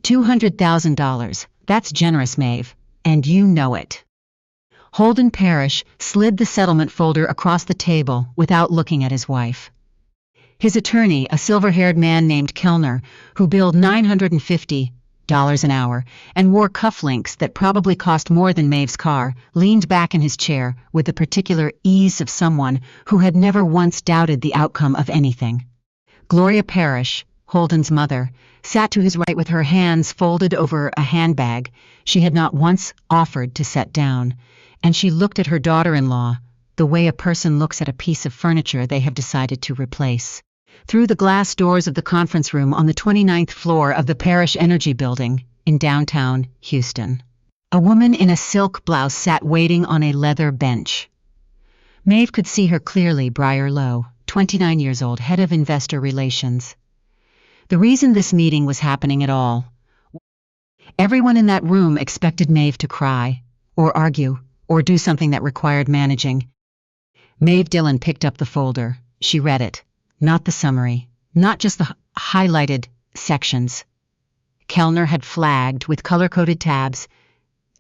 $200,000. That's generous, Maeve. And you know it. Holden Parrish slid the settlement folder across the table without looking at his wife. His attorney, a silver-haired man named Kellner, who billed $950 an hour and wore cufflinks that probably cost more than Maeve's car, leaned back in his chair with the particular ease of someone who had never once doubted the outcome of anything. Gloria Parrish, Holden's mother, sat to his right with her hands folded over a handbag she had not once offered to set down, and she looked at her daughter-in-law the way a person looks at a piece of furniture they have decided to replace. Through the glass doors of the conference room on the 29th floor of the Parrish Energy Building in downtown Houston, a woman in a silk blouse sat waiting on a leather bench. Maeve could see her clearly. Briar Lowe, 29 years old, head of investor relations. The reason this meeting was happening at all, everyone in that room expected Maeve to cry, or argue, or do something that required managing. Maeve Dillon picked up the folder. She read it. Not the summary, not just the highlighted sections. Kellner had flagged with color-coded tabs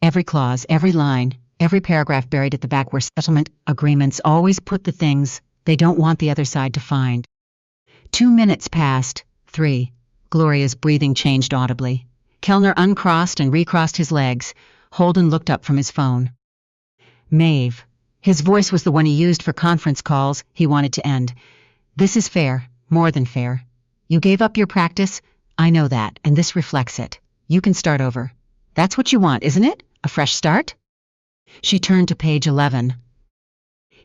every clause, every line, every paragraph buried at the back where settlement agreements always put the things they don't want the other side to find. 2 minutes passed. 3. Gloria's breathing changed audibly. Kellner uncrossed and recrossed his legs. Holden looked up from his phone. Maeve. His voice was the one he used for conference calls. He wanted to end. This is fair, more than fair. You gave up your practice, I know that, and this reflects it. You can start over. That's what you want, isn't it? A fresh start? She turned to page 11.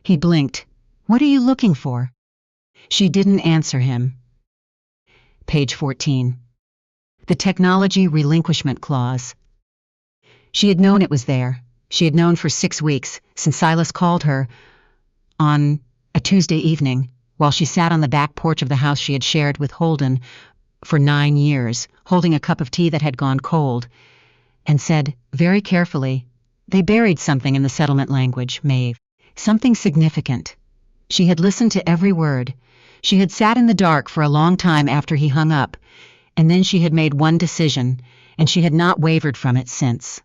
He blinked. What are you looking for? She didn't answer him. Page 14. The technology relinquishment clause. She had known it was there. She had known for 6 weeks, since Silas called her on a Tuesday evening, while she sat on the back porch of the house she had shared with Holden for 9 years, holding a cup of tea that had gone cold, and said, very carefully, they buried something in the settlement language, Maeve. Something significant. She had listened to every word. She had sat in the dark for a long time after he hung up, and then she had made one decision, and she had not wavered from it since.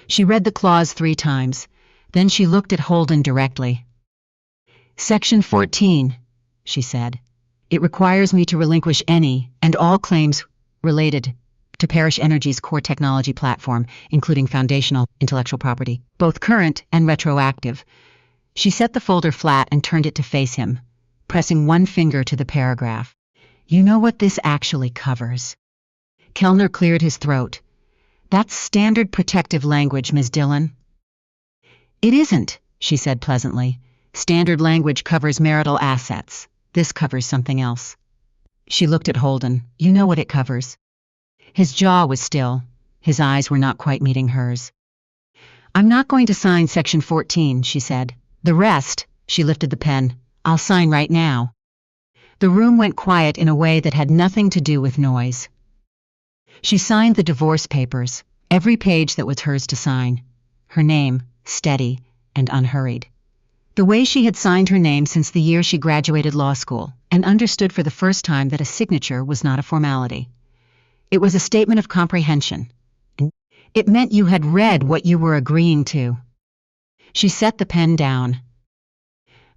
She read the clause 3 times. Then she looked at Holden directly. Section 14, she said. It requires me to relinquish any and all claims related to Parrish Energy's core technology platform, including foundational intellectual property, both current and retroactive. She set the folder flat and turned it to face him, pressing one finger to the paragraph. You know what this actually covers? Kellner cleared his throat. That's standard protective language, Ms. Dillon. It isn't, she said pleasantly. Standard language covers marital assets. This covers something else. She looked at Holden. You know what it covers. His jaw was still. His eyes were not quite meeting hers. I'm not going to sign Section 14, she said. The rest, she lifted the pen, I'll sign right now. The room went quiet in a way that had nothing to do with noise. She signed the divorce papers, every page that was hers to sign. Her name, steady and unhurried. The way she had signed her name since the year she graduated law school, and understood for the first time that a signature was not a formality. It was a statement of comprehension. It meant you had read what you were agreeing to. She set the pen down.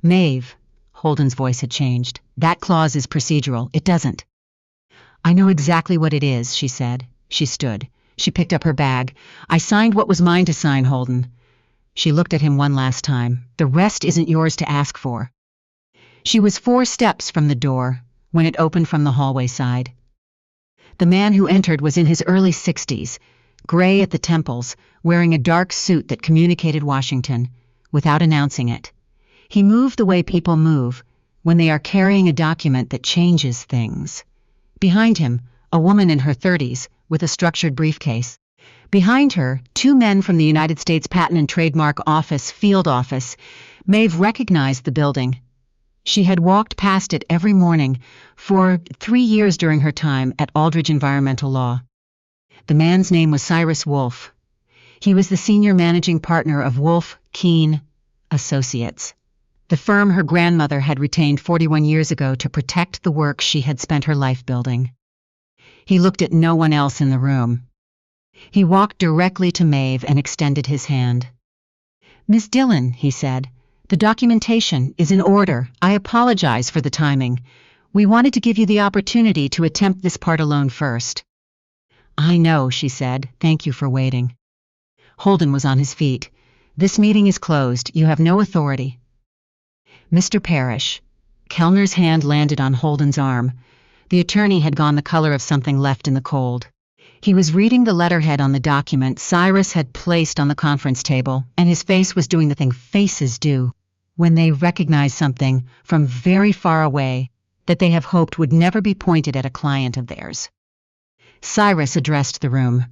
Maeve, Holden's voice had changed. That clause is procedural. It doesn't. I know exactly what it is, she said. She stood. She picked up her bag. I signed what was mine to sign, Holden. She looked at him one last time. The rest isn't yours to ask for. She was 4 steps from the door when it opened from the hallway side. The man who entered was in his early 60s, gray at the temples, wearing a dark suit that communicated Washington, without announcing it. He moved the way people move when they are carrying a document that changes things. Behind him, a woman in her 30s with a structured briefcase. Behind her, 2 men from the United States Patent and Trademark Office field office. Maeve recognized the building. She had walked past it every morning for 3 years during her time at Aldridge Environmental Law. The man's name was Cyrus Wolfe. He was the senior managing partner of Wolfe, Keene Associates, the firm her grandmother had retained 41 years ago to protect the work she had spent her life building. He looked at no one else in the room. He walked directly to Maeve and extended his hand. "Miss Dillon," he said, "the documentation is in order. I apologize for the timing. We wanted to give you the opportunity to attempt this part alone first." "I know," she said. "Thank you for waiting." Holden was on his feet. "This meeting is closed. You have no authority." "Mr. Parrish." Kellner's hand landed on Holden's arm. The attorney had gone the color of something left in the cold. He was reading the letterhead on the document Cyrus had placed on the conference table, and his face was doing the thing faces do when they recognize something from very far away that they have hoped would never be pointed at a client of theirs. Cyrus addressed the room.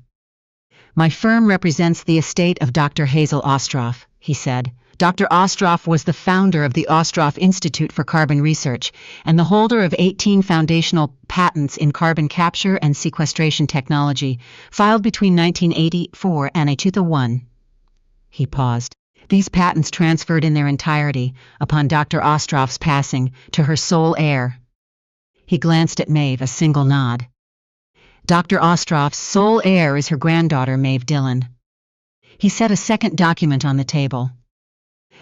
"My firm represents the estate of Dr. Hazel Ostroff," he said. Dr. Ostroff was the founder of the Ostroff Institute for Carbon Research and the holder of 18 foundational patents in carbon capture and sequestration technology, filed between 1984 and 2001. He paused. These patents transferred in their entirety, upon Dr. Ostroff's passing, to her sole heir. He glanced at Maeve, a single nod. Dr. Ostroff's sole heir is her granddaughter, Maeve Dillon. He set a second document on the table.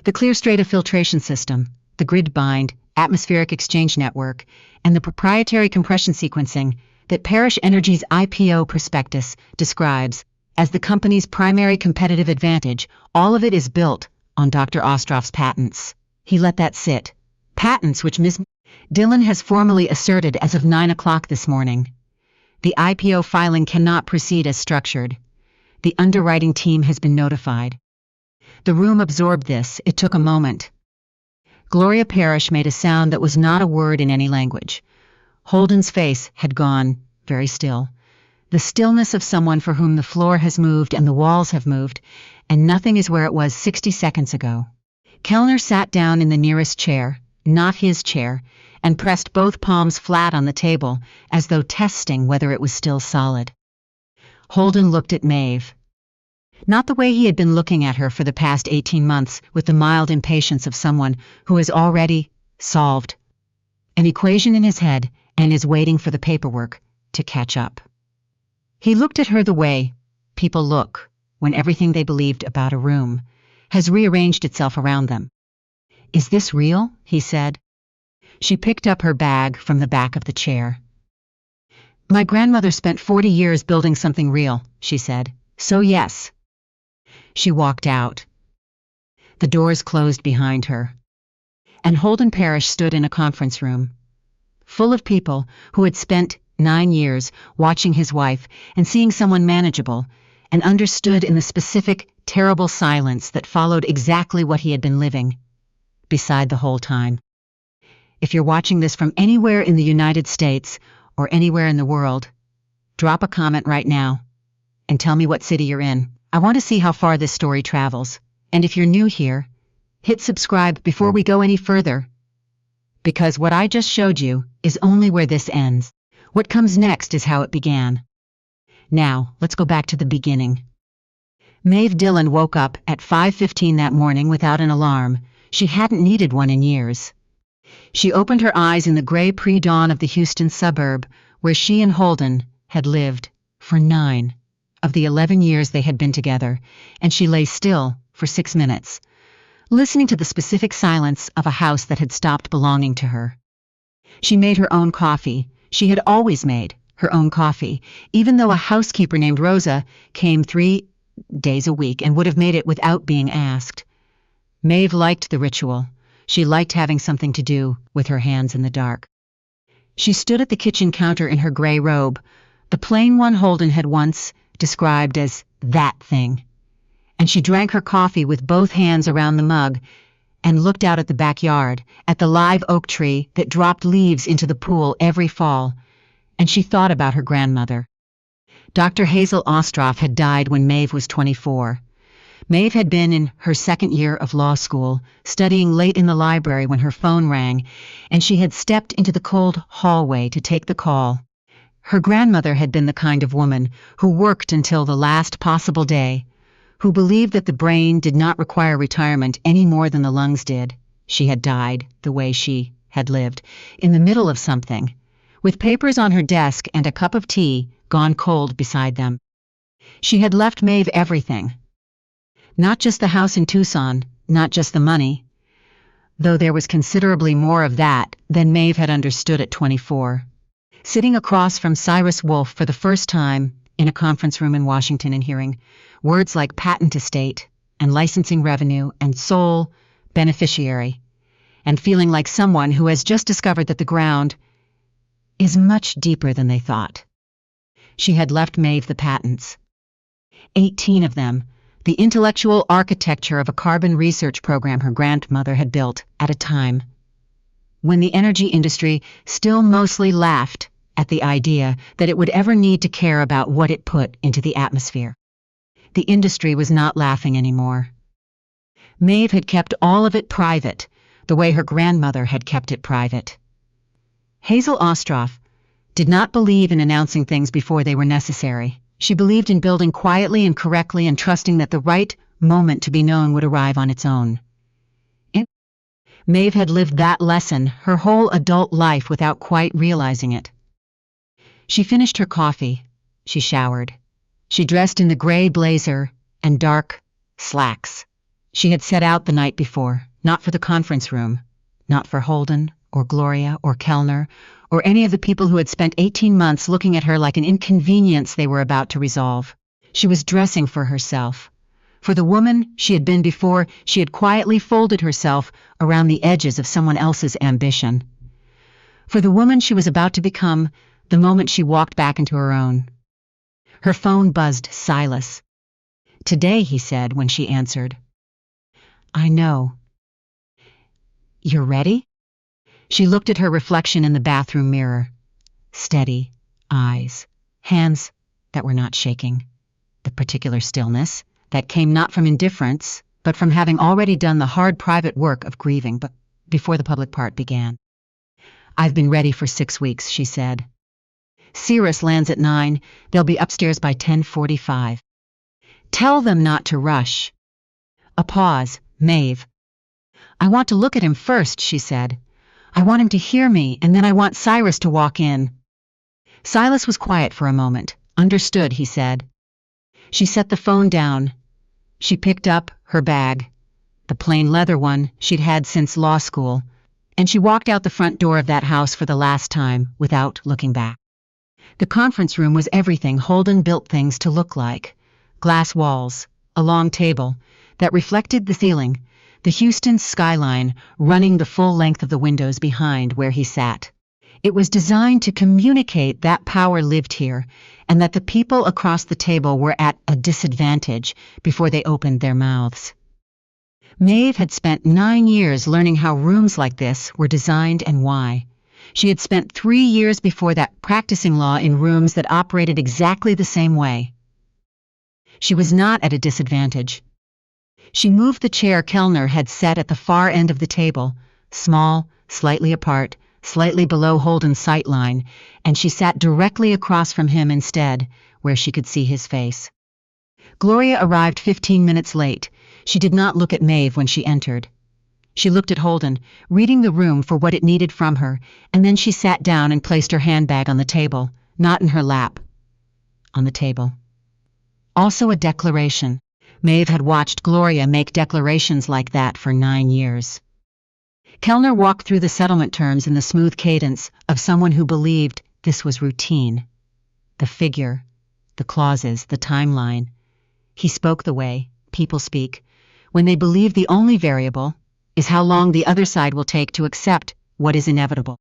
The clear strata filtration system, the grid-bind, atmospheric exchange network, and the proprietary compression sequencing that Parrish Energy's IPO prospectus describes as the company's primary competitive advantage, all of it is built on Dr. Ostroff's patents. He let that sit. Patents which Ms. Dillon has formally asserted as of 9 o'clock this morning. The IPO filing cannot proceed as structured. The underwriting team has been notified. The room absorbed this. It took a moment. Gloria Parrish made a sound that was not a word in any language. Holden's face had gone very still. The stillness of someone for whom the floor has moved and the walls have moved, and nothing is where it was 60 seconds ago. Kellner sat down in the nearest chair, not his chair, and pressed both palms flat on the table, as though testing whether it was still solid. Holden looked at Maeve. Not the way he had been looking at her for the past 18 months, with the mild impatience of someone who has already solved an equation in his head and is waiting for the paperwork to catch up. He looked at her the way people look when everything they believed about a room has rearranged itself around them. "Is this real?" he said. She picked up her bag from the back of the chair. "My grandmother spent 40 years building something real," she said. "So yes." She walked out. The doors closed behind her. And Holden Parrish stood in a conference room, full of people who had spent 9 years watching his wife and seeing someone manageable, and understood in the specific, terrible silence that followed exactly what he had been living beside the whole time. If you're watching this from anywhere in the United States or anywhere in the world, drop a comment right now and tell me what city you're in. I want to see how far this story travels. And if you're new here, hit subscribe before we go any further. Because what I just showed you is only where this ends. What comes next is how it began. Now, let's go back to the beginning. Maeve Dillon woke up at 5:15 that morning without an alarm. She hadn't needed one in years. She opened her eyes in the gray pre-dawn of the Houston suburb where she and Holden had lived for 9 of the 11 years they had been together, and she lay still for 6 minutes, listening to the specific silence of a house that had stopped belonging to her. She made her own coffee. She had always made her own coffee, even though a housekeeper named Rosa came 3 days a week and would have made it without being asked. Maeve liked the ritual. She liked having something to do with her hands in the dark. She stood at the kitchen counter in her gray robe, the plain one Holden had once described as that thing, and she drank her coffee with both hands around the mug and looked out at the backyard, at the live oak tree that dropped leaves into the pool every fall, and she thought about her grandmother. Dr. Hazel Ostroff had died when Maeve was 24. Maeve had been in her 2nd year of law school, studying late in the library when her phone rang, and she had stepped into the cold hallway to take the call. Her grandmother had been the kind of woman who worked until the last possible day, who believed that the brain did not require retirement any more than the lungs did. She had died the way she had lived, in the middle of something, with papers on her desk and a cup of tea gone cold beside them. She had left Maeve everything. Not just the house in Tucson, not just the money, though there was considerably more of that than Maeve had understood at 24. Sitting across from Cyrus Wolfe for the first time in a conference room in Washington and hearing words like patent estate and licensing revenue and sole beneficiary, and feeling like someone who has just discovered that the ground is much deeper than they thought. She had left Maeve the patents. 18 of them, the intellectual architecture of a carbon research program her grandmother had built at a time when the energy industry still mostly laughed at the idea that it would ever need to care about what it put into the atmosphere. The industry was not laughing anymore. Maeve had kept all of it private, the way her grandmother had kept it private. Hazel Ostroff did not believe in announcing things before they were necessary. She believed in building quietly and correctly and trusting that the right moment to be known would arrive on its own. Maeve had lived that lesson her whole adult life without quite realizing it. She finished her coffee. She showered. She dressed in the gray blazer and dark slacks she had set out the night before, not for the conference room, not for Holden or Gloria or Kellner or any of the people who had spent 18 months looking at her like an inconvenience they were about to resolve. She was dressing for herself. For the woman she had been before, she had quietly folded herself around the edges of someone else's ambition. For the woman she was about to become the moment she walked back into her own. Her phone buzzed Silas. "Today," he said when she answered. "I know." "You're ready?" She looked at her reflection in the bathroom mirror. Steady eyes, hands that were not shaking, the particular stillness that came not from indifference, but from having already done the hard private work of grieving but before the public part began. "I've been ready for 6 weeks," she said. "Cirrus lands at 9. They'll be upstairs by 10:45. Tell them not to rush." A pause. "Maeve." "I want to look at him first," she said. "I want him to hear me, and then I want Cyrus to walk in." Silas was quiet for a moment. "Understood," he said. She set the phone down. She picked up her bag, the plain leather one she'd had since law school, and she walked out the front door of that house for the last time without looking back. The conference room was everything Holden built things to look like. Glass walls, a long table that reflected the ceiling, the Houston skyline running the full length of the windows behind where he sat. It was designed to communicate that power lived here and that the people across the table were at a disadvantage before they opened their mouths. Maeve had spent 9 years learning how rooms like this were designed and why. She had spent 3 years before that practicing law in rooms that operated exactly the same way. She was not at a disadvantage. She moved the chair Kellner had set at the far end of the table, small, slightly apart, slightly below Holden's sight line, and she sat directly across from him instead, where she could see his face. Gloria arrived 15 minutes late. She did not look at Maeve when she entered. She looked at Holden, reading the room for what it needed from her, and then she sat down and placed her handbag on the table, not in her lap, on the table. Also a declaration. Maeve had watched Gloria make declarations like that for 9 years. Kellner walked through the settlement terms in the smooth cadence of someone who believed this was routine. The figure, the clauses, the timeline. He spoke the way people speak, when they believe the only variable is how long the other side will take to accept what is inevitable.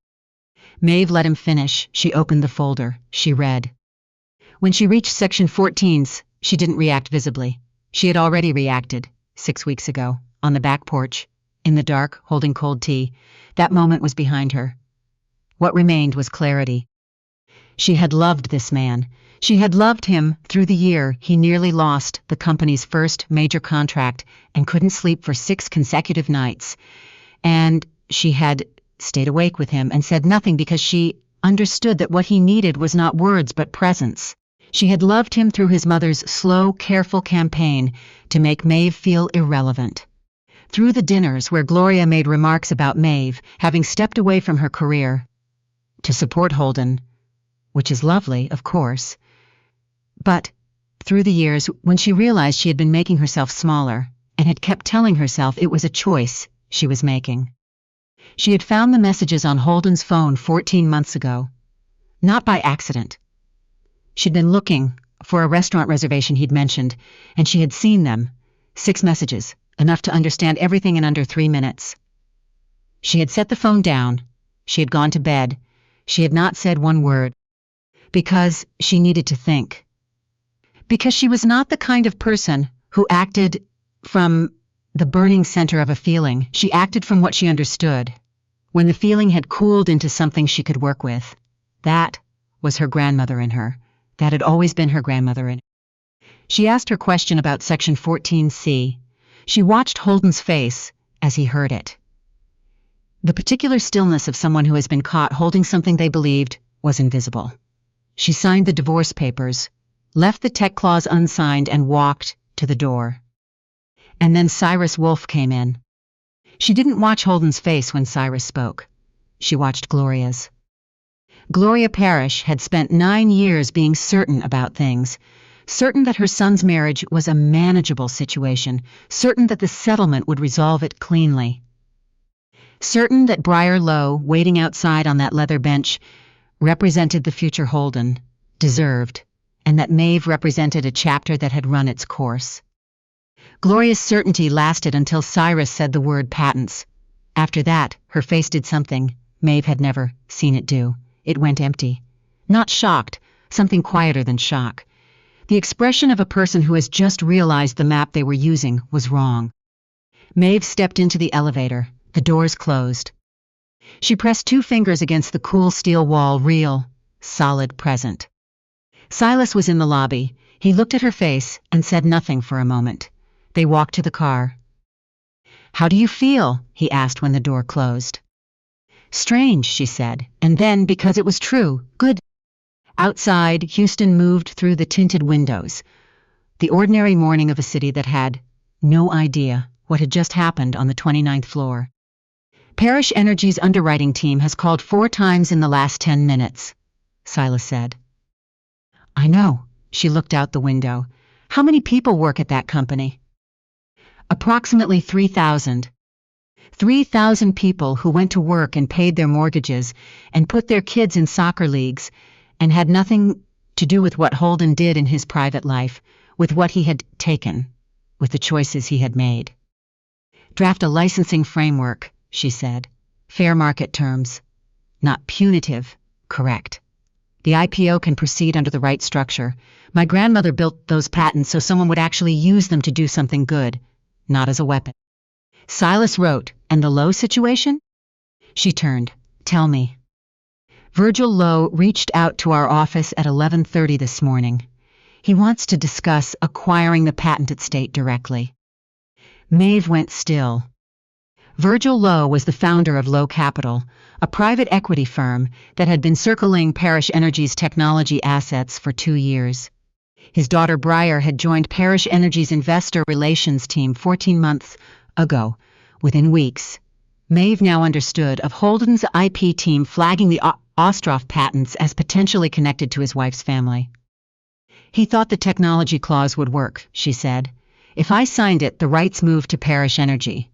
Maeve let him finish. She opened the folder. She read. When she reached section 14's, she didn't react visibly. She had already reacted, 6 weeks ago, on the back porch, in the dark, holding cold tea. That moment was behind her. What remained was clarity. She had loved this man. She had loved him through the year he nearly lost the company's first major contract and couldn't sleep for 6 consecutive nights. And she had stayed awake with him and said nothing because she understood that what he needed was not words but presence. She had loved him through his mother's slow, careful campaign to make Maeve feel irrelevant. Through the dinners where Gloria made remarks about Maeve having stepped away from her career. to support Holden, which is lovely, of course. But through the years, when she realized she had been making herself smaller and had kept telling herself it was a choice she was making. She had found the messages on Holden's phone 14 months ago, not by accident. She'd been looking for a restaurant reservation he'd mentioned, and she had seen them. 6 messages, enough to understand everything in under 3 minutes. She had set the phone down. She had gone to bed. She had not said one word. Because she needed to think. Because she was not the kind of person who acted from the burning center of a feeling. She acted from what she understood. When the feeling had cooled into something she could work with. That was her grandmother in her. That had always been her grandmother in her. She asked her question about Section 14C. She watched Holden's face as he heard it. The particular stillness of someone who has been caught holding something they believed was invisible. She signed the divorce papers, left the tech clause unsigned, and walked to the door. And then Cyrus Wolfe came in. She didn't watch Holden's face when Cyrus spoke. She watched Gloria's. Gloria Parrish had spent 9 years being certain about things, certain that her son's marriage was a manageable situation, certain that the settlement would resolve it cleanly. Certain that Briar Lowe, waiting outside on that leather bench, represented the future Holden, deserved, and that Maeve represented a chapter that had run its course. Gloria's certainty lasted until Cyrus said the word patents. After that, her face did something Maeve had never seen it do. It went empty. Not shocked, something quieter than shock. The expression of a person who has just realized the map they were using was wrong. Maeve stepped into the elevator. The doors closed. She pressed 2 fingers against the cool steel wall, real, solid, present. Silas was in the lobby. He looked at her face and said nothing for a moment. They walked to the car. "How do you feel?" he asked when the door closed. "Strange," she said, and then, because it was true, good. Outside, Houston moved through the tinted windows. The ordinary morning of a city that had no idea what had just happened on the 29th floor. Parrish Energy's underwriting team has called 4 times in the last 10 minutes, Silas said. "I know." She looked out the window. "How many people work at that company?" "Approximately 3,000. 3,000 people who went to work and paid their mortgages and put their kids in soccer leagues and had nothing to do with what Holden did in his private life, with what he had taken, with the choices he had made. Draft a licensing framework," she said. "Fair market terms. Not punitive, correct. The IPO can proceed under the right structure. My grandmother built those patents so someone would actually use them to do something good, not as a weapon." Silas wrote, "And the Lowe situation?" She turned. "Tell me." "Virgil Lowe reached out to our office at 11:30 this morning. He wants to discuss acquiring the patent estate directly." Maeve went still. Virgil Lowe was the founder of Lowe Capital, a private equity firm that had been circling Parrish Energy's technology assets for 2 years. His daughter Briar had joined Parrish Energy's investor relations team 14 months ago. Within weeks, Maeve now understood of Holden's IP team flagging the Ostroff patents as potentially connected to his wife's family. "He thought the technology clause would work," she said. "If I signed it, the rights moved to Parrish Energy.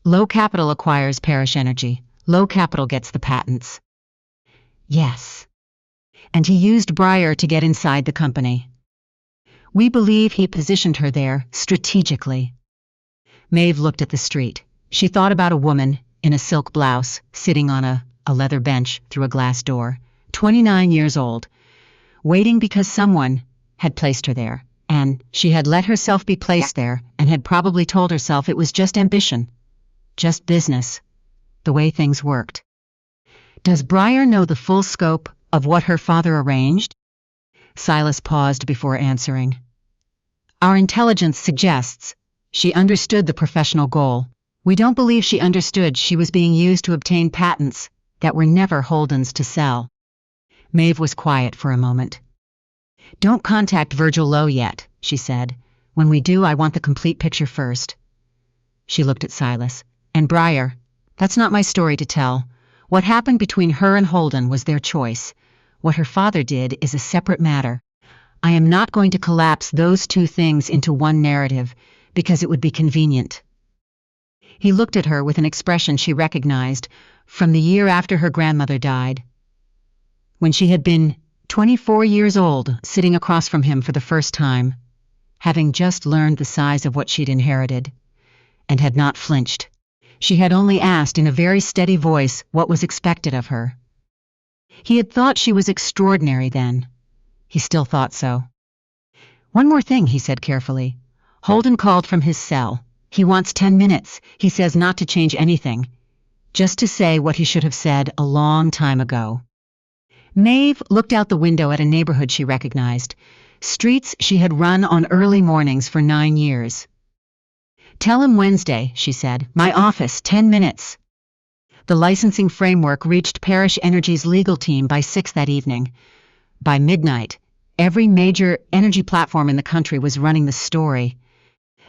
Lowe Capital acquires Parrish Energy. Lowe Capital gets the patents." "Yes." "And he used Briar to get inside the company. We believe he positioned her there strategically." Maeve looked at the street. She thought about a woman in a silk blouse sitting on a leather bench through a glass door, 29 years old, waiting because someone had placed her there, and she had let herself be placed there and had probably told herself it was just ambition, just business, the way things worked. Does Briar know the full scope of what her father arranged? Silas paused before answering. Our intelligence suggests she understood the professional goal. We don't believe she understood she was being used to obtain patents that were never Holden's to sell. Maeve was quiet for a moment. Don't contact Virgil Lowe yet, she said. When we do, I want the complete picture first. She looked at Silas. And Briar, that's not my story to tell. What happened between her and Holden was their choice. What her father did is a separate matter. I am not going to collapse those two things into one narrative, because it would be convenient. He looked at her with an expression she recognized from the year after her grandmother died, when she had been 24 years old, sitting across from him for the first time, having just learned the size of what she'd inherited, and had not flinched. She had only asked in a very steady voice what was expected of her. He had thought she was extraordinary then. He still thought so. "One more thing," he said carefully. "Holden called from his cell. He wants 10 minutes. He says not to change anything, just to say what he should have said a long time ago." Maeve looked out the window at a neighborhood she recognized, streets she had run on early mornings for 9 years. "Tell him Wednesday," she said. "My office, 10 minutes." The licensing framework reached Parrish Energy's legal team by 6 that evening. By midnight, every major energy platform in the country was running the story.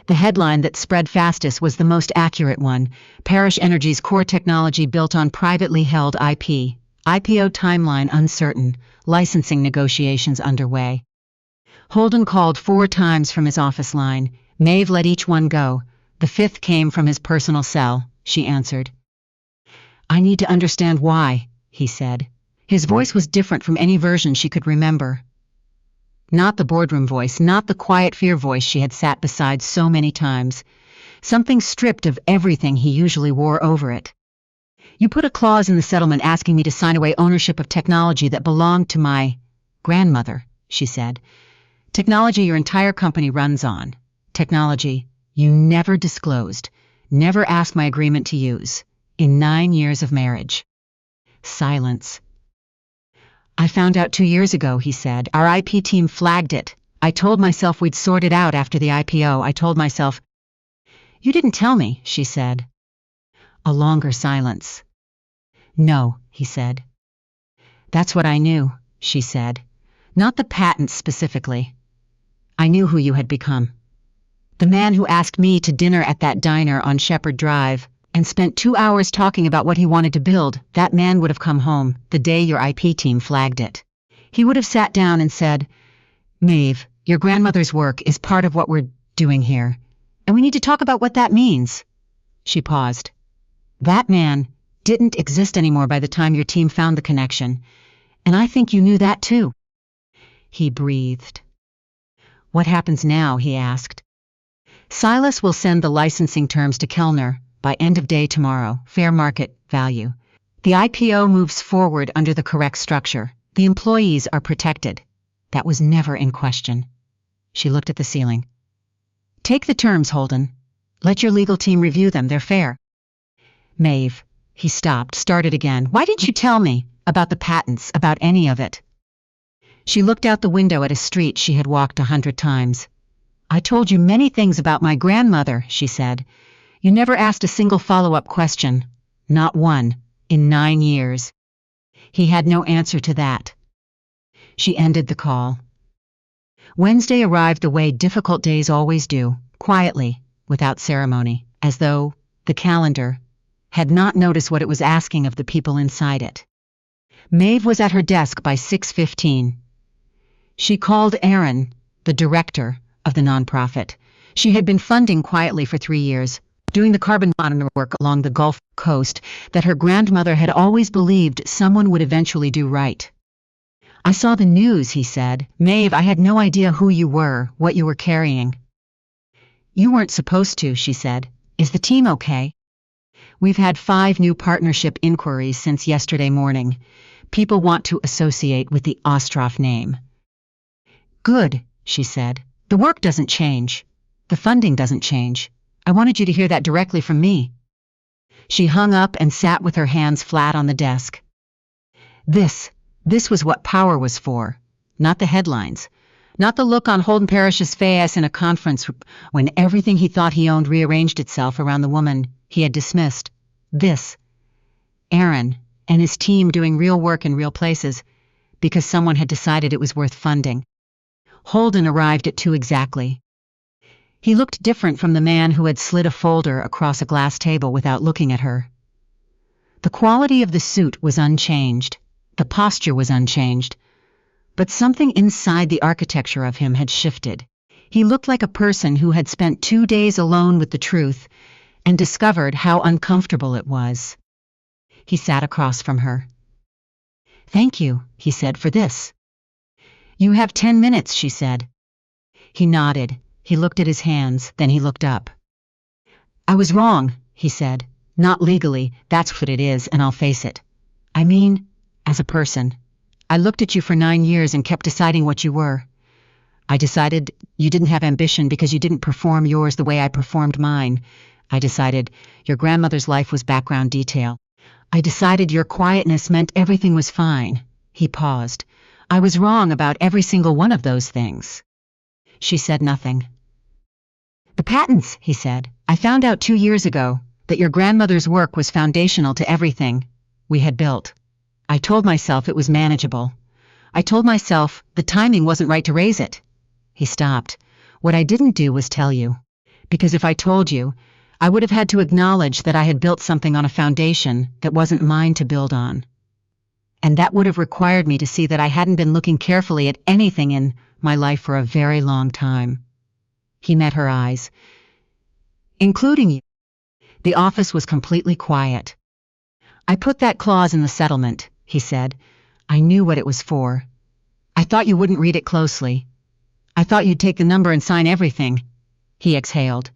The headline that spread fastest was the most accurate one: Parrish Energy's core technology built on privately held IP. IPO timeline uncertain, licensing negotiations underway. Holden called 4 times from his office line. Maeve let each one go. The 5th came from his personal cell, she answered. "I need to understand why," he said. His voice was different from any version she could remember. Not the boardroom voice, not the quiet fear voice she had sat beside so many times. Something stripped of everything he usually wore over it. "You put a clause in the settlement asking me to sign away ownership of technology that belonged to my grandmother," she said. "Technology your entire company runs on. Technology you never disclosed, never asked my agreement to use, in 9 years of marriage." Silence. "I found out 2 years ago," he said. "Our IP team flagged it. I told myself we'd sort it out after the IPO. I told myself—" "You didn't tell me," she said. A longer silence. "No," he said. "That's what I knew," she said. "Not the patents specifically. I knew who you had become. The man who asked me to dinner at that diner on Shepherd Drive and spent 2 hours talking about what he wanted to build, that man would have come home the day your IP team flagged it. He would have sat down and said, 'Maeve, your grandmother's work is part of what we're doing here, and we need to talk about what that means.'" She paused. "That man didn't exist anymore by the time your team found the connection, and I think you knew that too." He breathed. "What happens now?" he asked. "Silas will send the licensing terms to Kellner by end of day tomorrow, fair market value. The IPO moves forward under the correct structure. The employees are protected. That was never in question." She looked at the ceiling. "Take the terms, Holden. Let your legal team review them. They're fair." "Maeve," he stopped, started again. "Why didn't you tell me about the patents, about any of it?" She looked out the window at a street she had walked 100 times. "I told you many things about my grandmother," she said. "You never asked a single follow-up question. Not one, in 9 years." He had no answer to that. She ended the call. Wednesday arrived the way difficult days always do, quietly, without ceremony, as though the calendar had not noticed what it was asking of the people inside it. Maeve was at her desk by 6:15. She called Aaron, the director of the nonprofit. She had been funding quietly for 3 years, doing the carbon monitor work along the Gulf Coast that her grandmother had always believed someone would eventually do right. "I saw the news," he said. "Maeve, I had no idea who you were, what you were carrying." "You weren't supposed to," she said. "Is the team okay?" "We've had 5 new partnership inquiries since yesterday morning. People want to associate with the Ostroff name." "Good," she said. "The work doesn't change. The funding doesn't change. I wanted you to hear that directly from me." She hung up and sat with her hands flat on the desk. This was what power was for. Not the headlines. Not the look on Holden Parrish's face in a conference when everything he thought he owned rearranged itself around the woman he had dismissed. This. Aaron and his team doing real work in real places because someone had decided it was worth funding. Holden arrived at 2 exactly. He looked different from the man who had slid a folder across a glass table without looking at her. The quality of the suit was unchanged. The posture was unchanged. But something inside the architecture of him had shifted. He looked like a person who had spent 2 days alone with the truth and discovered how uncomfortable it was. He sat across from her. "Thank you," he said, "for this." "You have 10 minutes," she said. He nodded. He looked at his hands, then he looked up. "I was wrong," he said. "Not legally, that's what it is, and I'll face it. I mean, as a person. I looked at you for 9 years and kept deciding what you were. I decided you didn't have ambition because you didn't perform yours the way I performed mine. I decided your grandmother's life was background detail. I decided your quietness meant everything was fine." He paused. "I was wrong about every single one of those things." She said nothing. "The patents," he said. "I found out 2 years ago that your grandmother's work was foundational to everything we had built. I told myself it was manageable. I told myself the timing wasn't right to raise it." He stopped. "What I didn't do was tell you. Because if I told you, I would have had to acknowledge that I had built something on a foundation that wasn't mine to build on. And that would have required me to see that I hadn't been looking carefully at anything in my life for a very long time." He met her eyes. "Including you." The office was completely quiet. "I put that clause in the settlement," he said. "I knew what it was for. I thought you wouldn't read it closely. I thought you'd take the number and sign everything." He exhaled.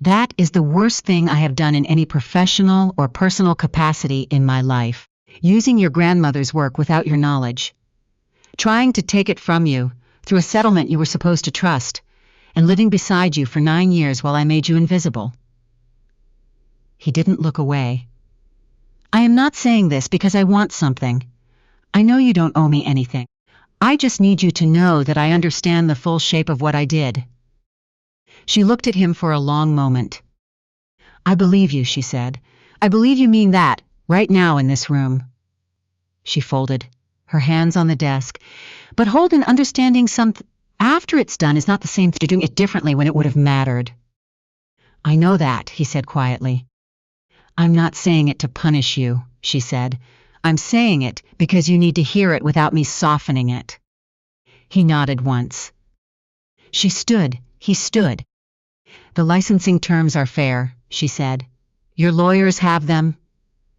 "That is the worst thing I have done in any professional or personal capacity in my life. Using your grandmother's work without your knowledge. Trying to take it from you through a settlement you were supposed to trust, and living beside you for 9 years while I made you invisible." He didn't look away. "I am not saying this because I want something. I know you don't owe me anything. I just need you to know that I understand the full shape of what I did." She looked at him for a long moment. "I believe you," she said. "I believe you mean that, right now in this room." She folded, her hands on the desk. "But Holden, understanding something after it's done is not the same thing to doing it differently when it would have mattered." "I know that," he said quietly. "I'm not saying it to punish you," she said. "I'm saying it because you need to hear it without me softening it." He nodded once. She stood. He stood. "The licensing terms are fair," she said. "Your lawyers have them.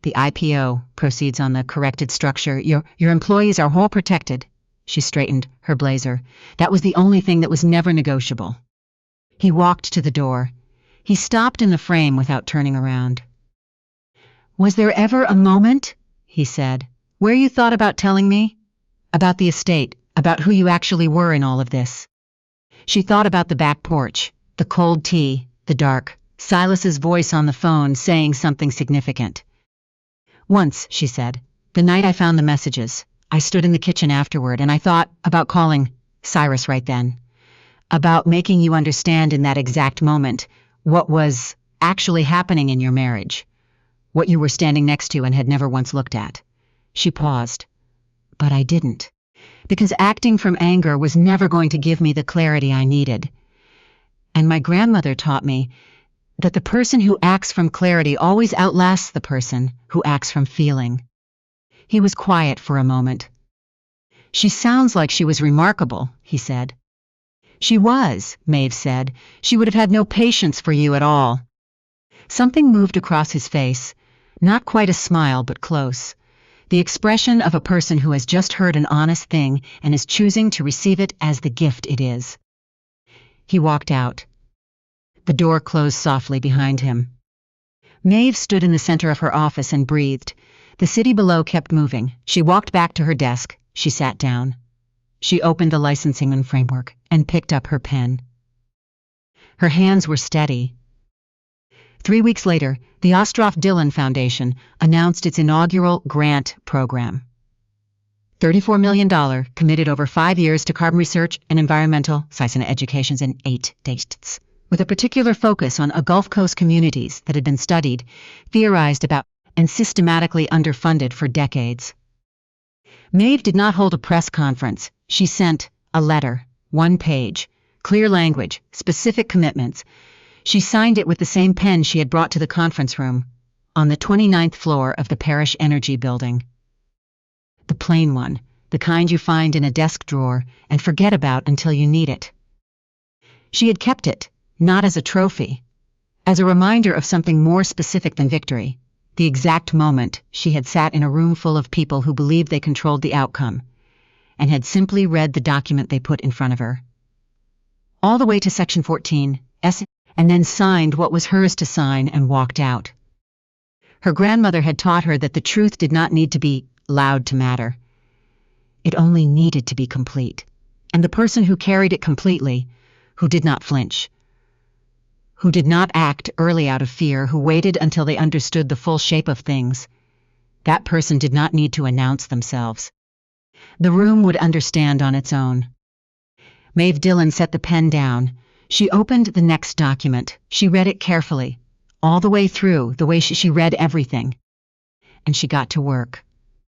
The IPO proceeds on the corrected structure. Your employees are all protected." She straightened her blazer. "That was the only thing that was never negotiable." He walked to the door. He stopped in the frame without turning around. "Was there ever a moment," he said, "where you thought about telling me? About the estate, about who you actually were in all of this?" She thought about the back porch, the cold tea, the dark, Silas's voice on the phone saying something significant. "Once," she said, "the night I found the messages, I stood in the kitchen afterward and I thought about calling Cyrus right then. About making you understand in that exact moment what was actually happening in your marriage. What you were standing next to and had never once looked at." She paused. "But I didn't. Because acting from anger was never going to give me the clarity I needed. And my grandmother taught me that the person who acts from clarity always outlasts the person who acts from feeling." He was quiet for a moment. "She sounds like she was remarkable," he said. "She was," Maeve said. "She would have had no patience for you at all." Something moved across his face. Not quite a smile, but close. The expression of a person who has just heard an honest thing and is choosing to receive it as the gift it is. He walked out. The door closed softly behind him. Maeve stood in the center of her office and breathed. The city below kept moving. She walked back to her desk. She sat down. She opened the licensing and framework and picked up her pen. Her hands were steady. 3 weeks later, the Dillon Foundation announced its inaugural grant program. $34 million committed over 5 years to carbon research and environmental science and educations in 8 states, with a particular focus on Gulf Coast communities that had been studied, theorized about, and systematically underfunded for decades. Maeve did not hold a press conference. She sent a letter, 1 page, clear language, specific commitments. She signed it with the same pen she had brought to the conference room, on the 29th floor of the Parrish Energy Building. The plain one, the kind you find in a desk drawer and forget about until you need it. She had kept it, not as a trophy, as a reminder of something more specific than victory, the exact moment she had sat in a room full of people who believed they controlled the outcome, and had simply read the document they put in front of her. All the way to Section 14, and then signed what was hers to sign and walked out. Her grandmother had taught her that the truth did not need to be loud to matter. It only needed to be complete. And the person who carried it completely, who did not flinch, who did not act early out of fear, who waited until they understood the full shape of things, that person did not need to announce themselves. The room would understand on its own. Maeve Dillon set the pen down. She opened the next document. She read it carefully, all the way through, the way she read everything. And she got to work.